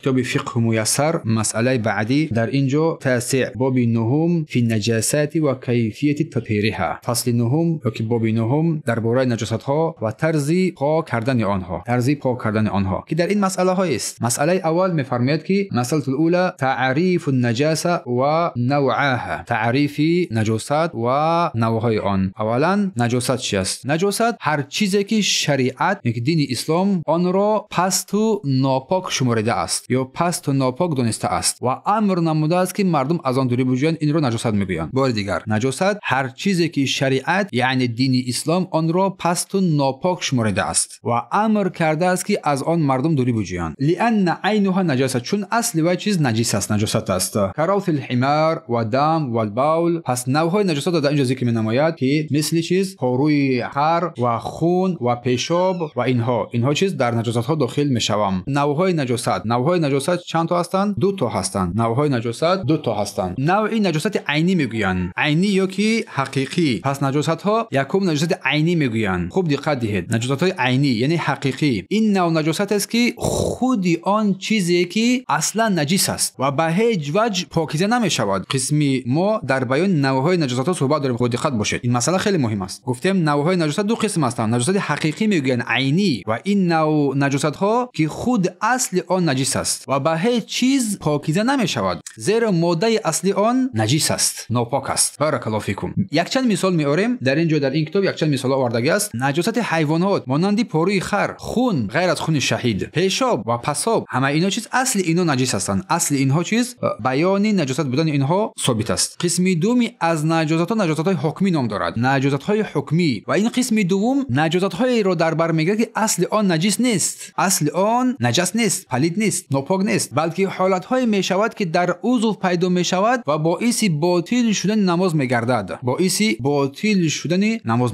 کتاب فقه میسر مسئله بعدی در اینجا تاسع باب نهم فی النجاسات و کیفیت تطهیرها. فصل نهم یا که باب نهم درباره نجاست ها و طرز پاک کردن آنها که در این مسئله ها است. مسئله اول میفرماید که مسئله الاولى تعریف النجاسه و نوعها. تعریف نجاست و نوعهای آن. اولا نجاست چی است؟ نجاست هر چیزی که شریعت یک دین اسلام آن را پست و ناپاک شمرده است یا پست و ناپاک دانسته است و امر نموده است که مردم از آن دوری بجویند، این را نجاست میگویند. بار دیگر نجاست هر چیزی که شریعت یعنی دین اسلام آن را پست و ناپاک شمرده است و امر کرده است که از آن مردم دوری بجویند. لان عینها نجاسه، چون اصل و چیز نجس است، نجاست است. کراث الحمار و دم و البول. پس نوعهای نجاست در اینجا ذکر می‌نماید که مثل چیز پاروی خر و خون و پیشاب و اینها چیز در نجاست ها داخل میشوند. نوعهای نجاست چند تا هستند؟ دو تا هستند. نوعهای نجاست دو تا هستند. نوعی نجاست عینی میگویند، عینی یا که حقیقی. پس نجاست ها یکم نجاست عینی میگویند. خوب دقت دهید، نجاست های عینی یعنی حقیقی. این نوع نجاست است که خودی آن چیزی که اصلا نجس است و به هیچ وجه پاکیزه نمیشود. قسمی ما در بیان نوعهای نجاست ها صحبت داریم، خود دقت باشید. این مسئله خیلی مهم است. گفتم نوعهای نجاست دو قسم هستند. نجاست حقیقی میگویند عینی و این نوع نجاست ها که خود اصل آن نجس است و به هیچ چیز پاکیزه نمیشود، زیرا ماده اصلی آن نجس است، ناپاک است. بارک الله فیکم. یک چند مثال میاریم در اینجا، در این کتاب یک چند مثال آوردگی است. نجاست حیوانات مانند پاروی خر، خون غیر از خون شهید، پیشاب و پساب، همه اینا چیز اصل اینا نجس هستند. اصل اینها چیز بیان نجاست بودن اینها ثابت است. قسم دومی از نجاست ها نجاست های حکمی نام دارد. نجاست های حکمی و این قسم دوم نجاست های را در بر میگیرد که اصل آن نجس نیست، اصل آن نجس نیست، پلید نیست، ناپاک نیست، بلکه حالت های می شود که در عضو پیدا می شود و باعث باطل شدن نماز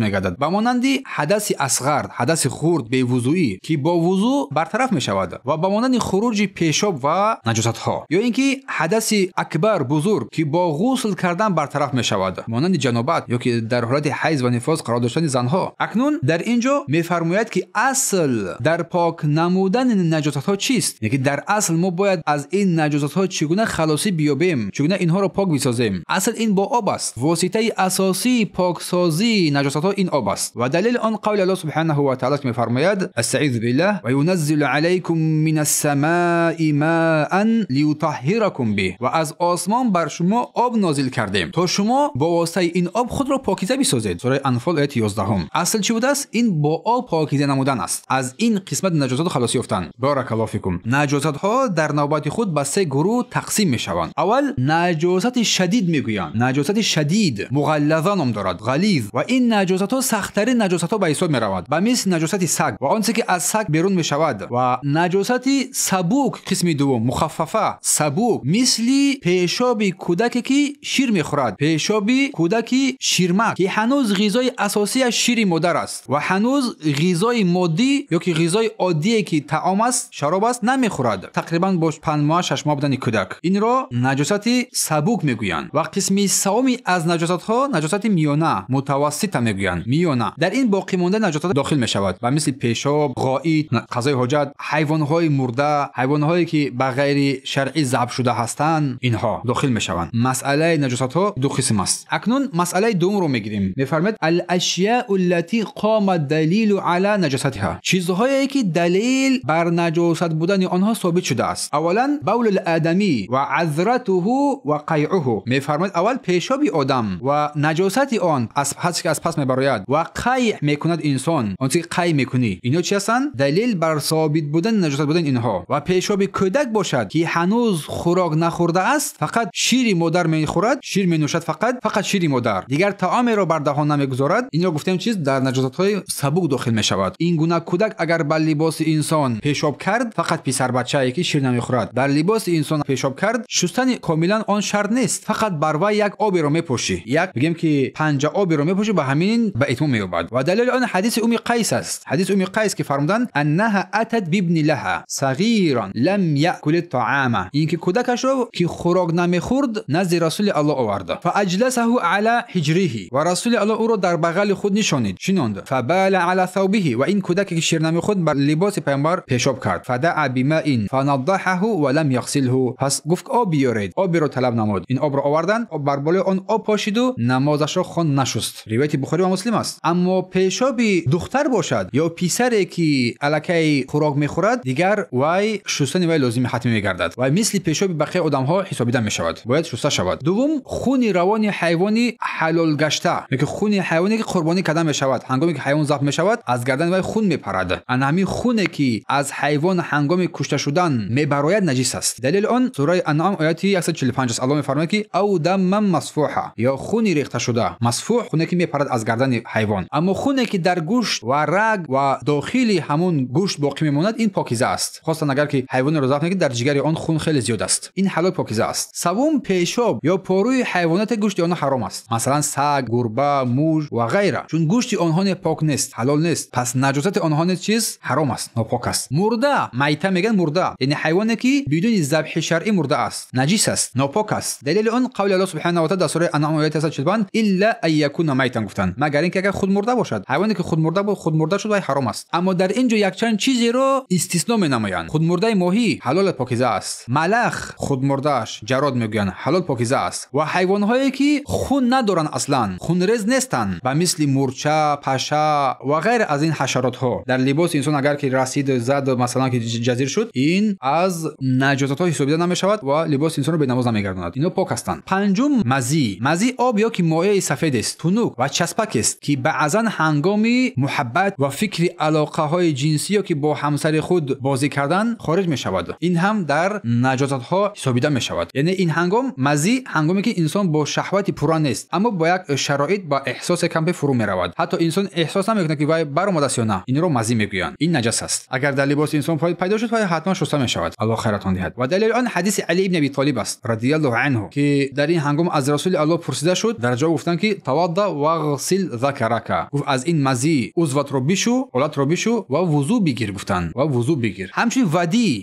میگردد، به مانند حدث اصغر، حدث خرد به وضوئی که با وضو برطرف می شود و به مانند خروج پیشاب و نجاست ها، یا اینکه حدث اکبر بزرگ که با غسل کردن برطرف می شود مانند جنابت یا که در حالت حیض و نفاس قرار داشتن زنها. اکنون در اینجا میفرماید که اصل در پاک نمودن نجاست ها چیست؟ یعنی در اصل ما باید از این نجاست ها چگونه خلاصی بیابیم، چگونه اینها را پاک بسازیم. اصل این با آب است. واسطه اساسی پاکسازی نجاست ها این آب است و دلیل آن قول الله سبحانه و تعالی که میفرماید استعیذ بالله و ينزل علیکم من السماء ماء لیطهرکم به، و از آسمان بر شما آب نازل کردیم تا شما با واسطه این آب خود را پاکیزه بسازید. سوره انفال آیه 11. اصل چی بوده است؟ این با آب پاکیزه نمودن است، از این قسمت نجاسات خلاصی یافتن. بارک الله فیکم. نجاست ها در نوبت خود به سه گروه تقسیم می شوند. اول نجاست شدید میگویند. نجاست شدید مغلظه نام دارد، غلیظ، و این نجاست ها سخت‌ترین نجاست ها به حساب می رود، به مثل نجاست سگ و آنچه که از سگ بیرون می شود. و نجاست سبوک قسم دوم، مخففه، سبوک، مثل پیشاب کودکی که شیر میخورد، پیشاب کودکی شیرمک که هنوز غذای اساسی از شیر مادر است و هنوز غذای مادی یا که غذای عادی که طعام است، شراب است نمیخورد، تقریبا با 5 ماه 6 ماه بودن کودک. این را نجاست سبوک میگویند. و قسم سومی از نجاست ها نجاست میانه، متوسط میگویند. میانه در این باقی مانده نجاست داخل میشود و مثل پیشاب، غائط، قضای حاجت، حیوان های مرده، حیوان هایی که به غیر شرعی ذبح شده هستند، اینها داخل میشوند. مسئله نجاست ها دو قسم است. اکنون مسئله دوم رو میگیریم. میفرماید الاشیاء التي قام الدلیل علی نجاستها، چیزهایی که دلیل بر نجاست بودن آنها ثابت شده است. اولا بول الادمی و عذرته و قیعه. میفرماید اول پیشاب آدم و نجاست آن از پس میبراید و قیع میکند انسان، آنچه قیع میکنی، اینا چی هستند؟ دلیل بر ثابت بودن نجاست بودن اینها. و پیشاب کودک باشد که هنوز خوراک نخورده است، فقط شیر مادر میخورد، شیر مینوشد، فقط شیر مادر، دیگر طعام را بر دهان نمیگذارد، این را گفتم چیز در نجاست های سبوک داخل میشود. این گونه کودک اگر بر لباس انسان پیشاب کرد، فقط پسر بچه‌ای که شیر نمیخورد بر لباس انسان پیشاب کرد، شستن کاملا آن شرط نیست، فقط بر وی یک آبی را میپوشی، یک بگیم که 5 آبی را میپوشی، به همین به اتمام مییابد. و دلیل آن حدیث ام قیس است، حدیث ام قیس که فرمودند انها اتت بابن لها صغیرا لم یاکل الطعام، این که کودکش را که خوراک نمیخورد نزد رسول الله آورد، فاجلسه علی حجره، و رسول الله او را در بغل خود نشانید، فبال علی ثوبه، و این کودکی که شیر نمیخورد بر لباس پیامبر پیشاب کرد، فدعا بماء فنضحه ولم يغسله. پس گفت آب بیارید، آبی رو طلب نمود. این آب رو آوردن، بر بالای آن آب پاشید و نمازش رو خوان نشست. روایت بخاری و مسلم است. اما پیشابی دختر باشد یا پسری که الکی خوراک میخورد، دیگر وای شستن وای لازم حتمی میگردد و مثل پیشاب بقیه آدم ها حسابیده میشود، باید شسته شود. دوم، خون روان حیوانی حلال گشته، که خون حیوانی که قربانی کردن میشود، هنگامی که حیوان ذبح میشود از گردن وای خون میپرد. ان همین خونی که از حیوان هنگام کشته شدن میبراید نجس است. دلیل آن سوره انعام آیه 145 است. الله میفرماید که او دم مصفوحه، یا خونی ریخته شده. مصفوح خونی که میپرد از گردن حیوان. اما خونی که در گوشت و رگ و داخلی همون گوشت باقی میماند، این پاکیزه است، خاصه اگر که حیوان رو ذبح نکنید در جگر آن خون خیلی زیاد است. این حلال پاکیزه است. سوم، پیشاب یا پاروی حیوانات گوشت آنها حرام است، مثلا سگ، گربه، موش و غیره، چون گوشت آنها پاک نیست، حلال نیست. پس نجاست آنها چیز حرام است، ناپاک است. مرده، میته میگن مرده، یعنی حیوانی که بدون ذبح شرعی مرده است، نجس است، ناپاک است. دلیل آن قول الله سبحانه و تعالی در سوره انعام آیه 145 الا ان یکون میتا گفتن، مگر اینکه اگر خود مرده باشد. حیوانی که خود مرده بود، خود مرده شد و حرام است. اما در اینجا یک چند چیزی رو استثناء می‌نمایند. خود مرده ماهی حلال پاکیزه است، ملخ خود مردهش جراد میگن حلال پاکیزه است، و حیوان‌هایی که خون ندارن، اصلا خون ریز نیستن، و مثل مورچه، پشه و غیر از این حشرات ها در لباس انسان اگر که رسید زد مثلا که جزیر شد، این از نجاست ها حسابیده نمیشود و لباس انسان رو به نماز نمیگرداند. اینا پاک هستند. پنجم، مزی آب یا که مایع سفید است، تنوک و چسبک است که بعضا هنگامی محبت و فکر علاقه های جنسی یا که با همسر خود بازی کردن خارج می شود. این هم در نجاست ها حسابیده می شود. یعنی این مزی هنگامی که انسان با شهوت پورا نیست، اما با یک شرایط با احساس کم فرو می رود، حتی انسان احساس نمیکنه که وای برآمده است یا نه، این رو مزی میگویند. این نجس است. اگر در لباس انسان پیدا شد وای حتما شسته می شود. الله خیرتان دهد. و دلیل آن حدیث علی ابن ابی طالب است رضی الله عنه که در این هنگام از رسول الله پرسیده شد، در جواب گفتن که توضا واغسل ذکرک، گفت از این مزی عضوت رو بشو، حالت رو بشو و وضو بگیر. گفتن و وضو بگیر. همچنین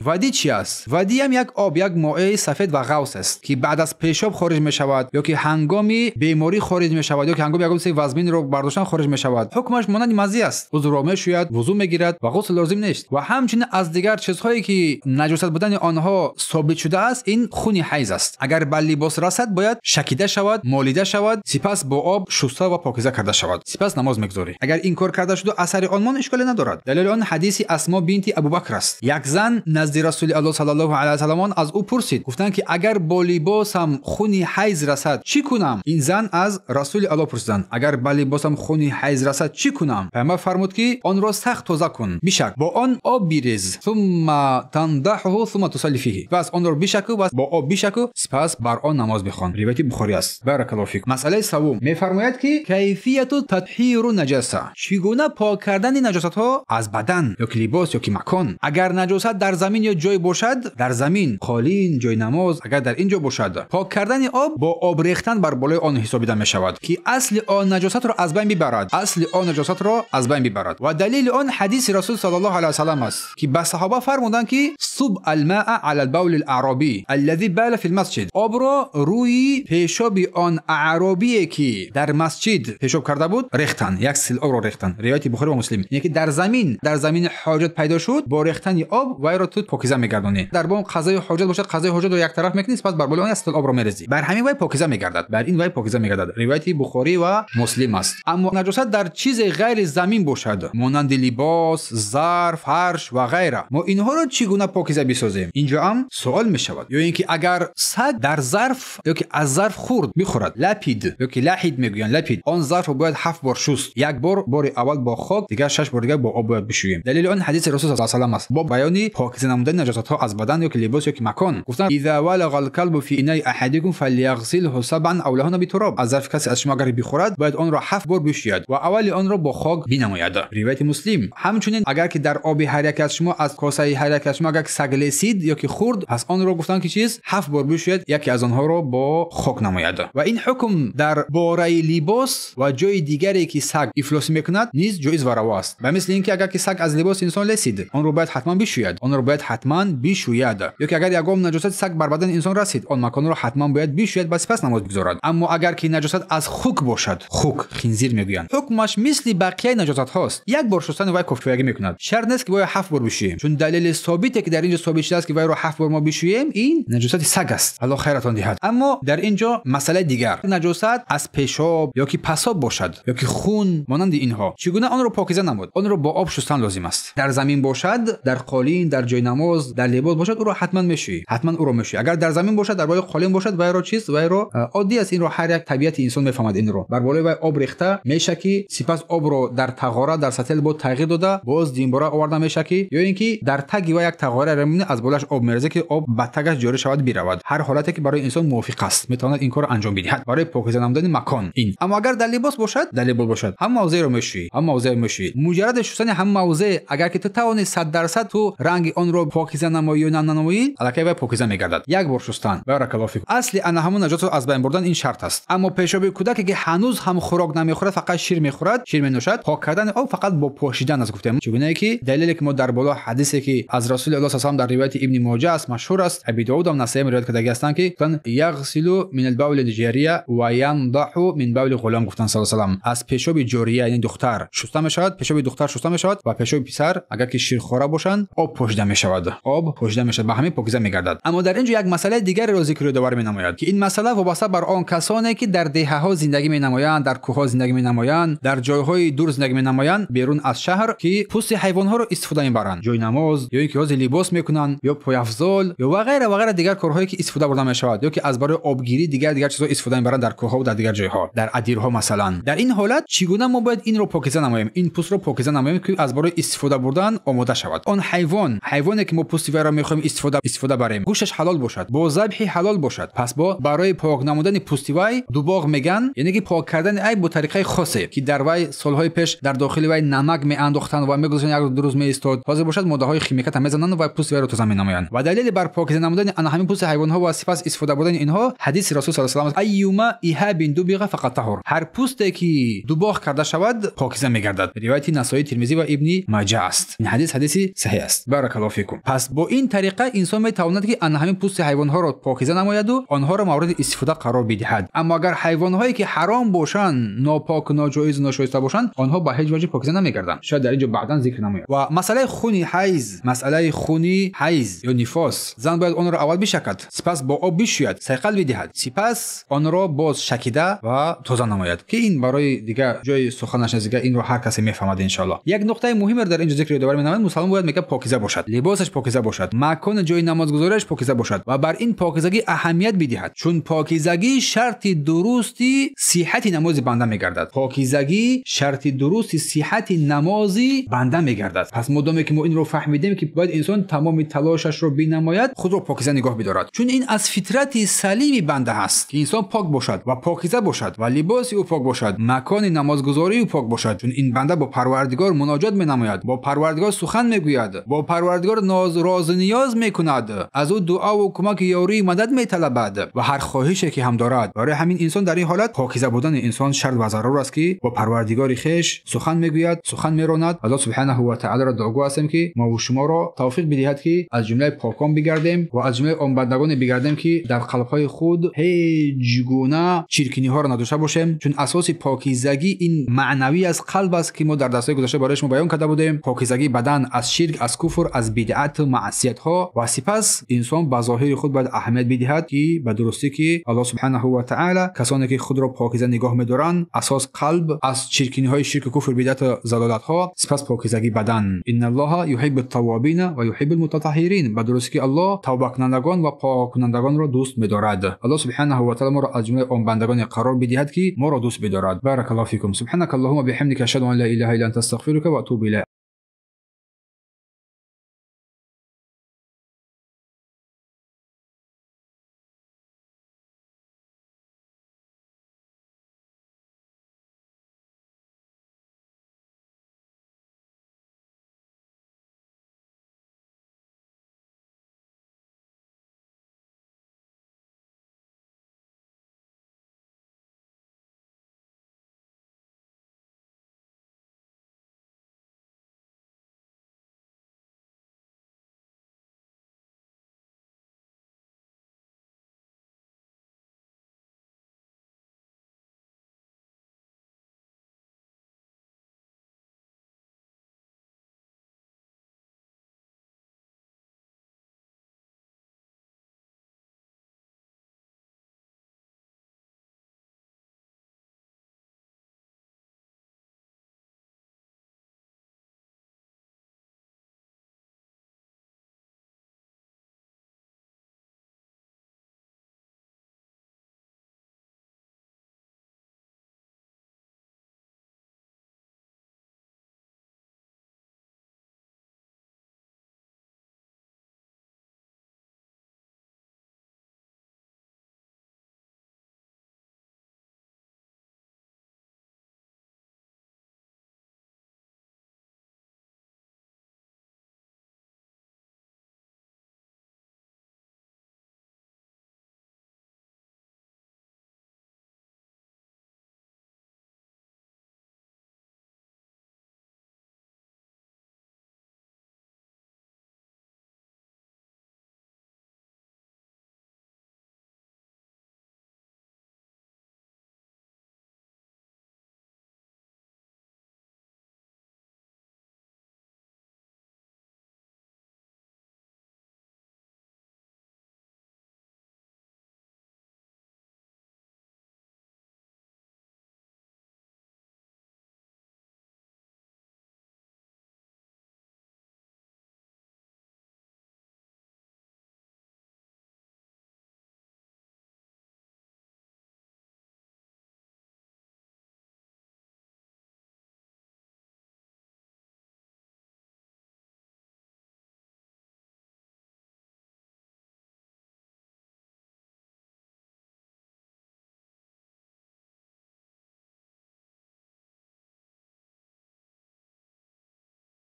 ودی چی است؟ ودی هم یک آب، یک مائع سفید و غوث است که بعد از پیشاب خارج می شود، یا که هنگامی بیماری خارج می شود، یا که هنگامی یک وزمین رو برداشتن خارج می شود. حکمش مانند مزی است، عضو را میشوید، وضو میگیرد و غسل لازم نیست. و همچنین از دیگر چیزهایی که نجاست بودن آنها ثابت شده است، این خون حیض است. اگر بر لباس رسد باید شکیده شود، مالیده شود، سپس با آب شسته و پاکیزه کرده شود، سپس نماز میگذاری. اگر این کار کرده شد و اثر آن اشکالی ندارد. دلیل آن حدیث اسما بنت ابوبکر است. یک زن نزد رسول الله صلی الله علیه و سلم از او پرسید، گفتند که اگر با لباسم خون حیض رسد چی کنم؟ این زن از رسول الله پرسیدند اگر با لباسم خون حیض رسد چی کنم؟ پیامبر فرمود که آن را سخت تازه کن، بیشک با آن آب بریز، ثم تنضحه ثم تصلي فيه، پس آن را بیشک و با آب بیشک سپس بر آن نماز بخوان. روایت بخاری است. بارک الله فیک. مسئله سوم میفرماید که کیفیت تطهیر النجاسه، چگونه پاک کردن نجاست ها از بدن یا که لباس یا که مکان. اگر نجاست در زمین یا جای باشد، در زمین، قالین، جای نماز، اگر در اینجا باشد، پاک کردن آب با آب ریختن بر بالای آن حسابیده می شود که اصل آن نجاست را از بین ببرد، و دلیل آن حدیث رسول صلی الله علیه و سلم است که به صحابه فرمودند که صب الماء علی البول الاعرابی الذي بال فی المسجد، آب را روی پیشاب آن اعرابی که در مسجد پیشاب کرده بود ریختن، یک سیل آب را ریختن. روایت بخاری و مسلم. یعنی که در زمین حاجت پیدا شد، با ریختن آب وای را تو پاکیزه میگردونی. در بام قضای حاجت باشد، قضای حاجت رو یک طرف میکنی، پس بر بالای آن سیل آب را میریزی، بر همین وای پاکیزه میگردد، بر این وای پاکیزه میگردد. روایت بخاری و مسلم است. اما نجاست در چیز غیر زمین باشد، مانند لباس، ظرف، فرش و غیره، ما اینها رو چگونه پاکیزه بسازیم؟ اینجا هم سوال می شود. یا اینکه اگر سگ در ظرف یا که از ظرف خورد بخورد، لپید یا که لحید میگوین، لپید، آن ظرف رو باید 7 بار شست، یک بار اول با خاک، دیگر 6 بار دیگر با آب باید بشوییم. دلیل آن حدیث رسول صلی الله علیه و آله است با بیان پاکیزه نمودن نجاست ها از بدن یا که لباس یا که مکان. گفتن اذا ولغ الكلب في اناء احدكم فليغسله 7 او لهن بتراب، از ظرف کسی از شما اگر بخورد باید آن را 7 بار بشوید و اول آن را با خاک بنماید. روایت مسلم. همچنین اگر که در آب هر یک از شما از کاسه هر یک از شما اگر سگ لسید یا که خورد، پس آن را گفتن که چیز 7 بار بشوید، یکی از آنها را با خاک نماید. و این حکم در باره لباس و جای دیگری که سگ افلاس میکند نیز جایز و روا است. و مثل اینکه اگر که سگ از لباس انسان لسید، آن را باید حتما بشوید، یا که اگر یگام نجاست سگ بر بدن انسان رسید، آن مکان را حتما باید بشوید و سپس نماز بگذارد. اما اگر که نجاست از خوک باشد، خوک خنزیر میگویند، حکمش مثل بقیه نجاست هاست، یک بار شستن وای کفایگی میکند. شرط نیست که وای 7 بار بشوییم، چون دلیل ثابت محیطی که در اینجا ثابت شده است که وای رو 7 بار ما بشوییم این نجاست سگ است. الله خیرتان دهد. اما در اینجا مسئله دیگر، نجاست از پیشاب یا که پیشاب باشد یا که خون مانند اینها چگونه آن رو پاکیزه نمود؟ آن رو با آب شستن لازم است. در زمین باشد، در قالین، در جای نماز، در لباس باشد، او رو حتما میشویی، حتما او رو میشویی. اگر در زمین باشد، در بالای قالین باشد، وای رو چیز وای رو عادی است، این رو هر یک طبیعت انسان میفهمد. این رو بر بالای وای آب ریخته میشکی، سپس آب رو در تغاره در سطح لباس تغییر داده، باز دیمبارا آورده میشکی، یا اینکه در تگ و یک تغاره رمونه از بالاش آب میریزه که آب به تگش جاری شود برود. هر حالتی که برای انسان موافق است میتواند این کار انجام بدهد برای پاکیزه نمودن مکان. این اما اگر در لباس باشد، در لباس باشد، هم موضع رو میشویی، هم موضع میشویی. مجرد شستن هم موضع، اگر که تو توانی 100% تو رنگ آن رو پاکیزه نمایی و نمایی، الکی و پاکیزه میگردد. یک بار شستن بارک الله فیک. اصلی انا همون نجات رو از بین بردن این شرط است. اما پیشاب کودک که هنوز هم خوراک نمیخورد، فقط شیر میخورد، شیر مینوشد، پاک کردن او فقط با پوشیدن از گفتم. چگونه که دلیلی که ما در بالا حدیثی که از رسول الله صلی الله علیه و آله در روایت ابن ماجه است مشهور است، ابی داود و نسائی روایت کرده هستند که گفتن یغسل من البول الجاریه و ینضح من بول غلام، گفتن صلی الله علیه و آله از پیشاب جاریه یعنی دختر شسته میشود، پیشاب دختر شسته میشود و پیشاب پسر اگر که شیر خوره باشند آب پوشیده میشود، آب پوشیده میشود، به همین پاکیزه میگردد. اما در اینجا یک مسئله دیگر را ذکر داور مینماید که این مسئله وابسته بر آن کسانی که در دهه ها زندگی مینمایند، در کوه ها زندگی مینمایند، در جایهای دور زندگی مینمایند، بیرون از شهر که پوست حیوان ها را استفاده میبرند، جای نماز یا اینکه لباس میکنند یا پای افضل یا و غیره دیگر کارهایی که استفاده برده میشود، یا که از برای آبگیری دیگر چیزا استفاده میبرند در کوه ها و در دیگر جایها، در ادیرها مثلا. در این حالت چگونه ما باید این رو پاکیزه نماییم، این پوست رو پاکیزه نماییم که از برای استفاده بردن آماده شود؟ آن حیوانی که ما پوست وی را میخوایم استفاده بریم، گوشش حلال باشد، با ذبح حلال باشد، پس با برای پاک نمودن پوست وی دوباغ میگن، یعنی که پاک کردن ای با طریقه خاصه که در وی سالهای پیش در داخل وی نمک میانداختن و میگذاشتن یک دو روز میایستاد، حاضر باشد ماده های شیمیایی هم میزنن و پوست وی را تازه مینمایند. و دلیل بر پاکیزه نمودن آن همین پوست حیوان ها و سپس استفاده بردن اینها حدیث رسول صلی الله علیه و آله ایوما ایهاب دبیغ فقط طهور، هر پوستی که دوباغ کرده شود پاکیزه میگردد. روایت نسائی، ترمذی و ابن ماجه است. این حدیثی صحیح است. بارک الله فیکم. پس با این طریقه انسان میتواند که آن همین پوست حیوان ها را پاکیزه نماید و آنها را مورد استفاده قرار بدهد. اما اگر حیوان هایی که حرام باشند، ناپاک، ناجایز، ناشایسته باشند، آنها به هیچ وجه پاکیزه نمیگردند. شاید در اینجا بعداً ذکر نماید. و مسئله خونی حیض یا نفاس، زن باید آن را اول بشکد، سپس با آب بشوید، سیقل بدهد، سپس آن را باز شکیده و تازه نماید که این برای دیگه جای سخنش دیگه این رو هر کسی میفهمد ان شاء الله. یک نکته مهم در اینجا ذکر داور می‌نماید، مسلمان باید میگه پاکیزه باشد، لباسش پاکیزه باشد، مکان جای نمازگزاریش پاکیزه باشد و بر این پاکیزگی اهمیت بدهد، چون پاکیزگی شرط درستی صحت نماز بنده میگردد. پاکیزگی شرط درستی صحت نمازی بنده میگردد. پس مدام که ما این رو فهمیدیم که باید انسان تمام تلاشش رو بنماید، خود رو پاکیزه نگاه بدارد، چون این از فطرت سلیم بنده هست که انسان پاک باشد و پاکیزه باشد و لباس او پاک باشد، مکان نمازگزاری او پاک باشد، چون این بنده با پروردگار مناجات مینماید، با پروردگار سخن میگوید، با پروردگار راز نیاز میکند، از او دعا و کمک یاری مدد میطلبد و هر خواهشی که هم دارد. برای همین انسان در این حالت پاکیزه بودن انسان شرط و ضرور است که با پروردگار خویش سخن میگوید، سخن میراند. الله سبحانه و تعالی را دعا هستیم که ما و شما را توفیق بدهد که از جمله پاکان بگردیم و از جمله آن بندگان بگردیم که در قلب‌های خود هیچ گونه چرکنی ها را نداشته باشیم، چون اساس پاکیزگی این معنوی از قلب است که ما در درس‌های گذشته برایش ما بیان کرده بودیم. پاکیزگی بدن از شرک، از کفر، از بدعت و معصیت ها. و سپس انسان به ظاهر خود باید اهمیت بدهد که به درستی که الله سبحانه و تعالی کسانی که خود را پاکیزه نگاه می‌دارند اساس قلب از چرکنی های شرک، کفر، بدعت و ضلالت ها، سپس پاکیزگی بدن. ان الله یحب التوابین و یحب المتطهرین، به درستی که الله توبه کنندگان و پاک کنندگان را دوست می‌دارد. الله سبحانه و تعالی ما را از جمله آن بندگان قرار بدهد که ما را دوست بدارد. بارک الله فیکم. سبحانك اللهم وبحمدك اشهد ان لا اله الا انت استغفرك واتوب الیک.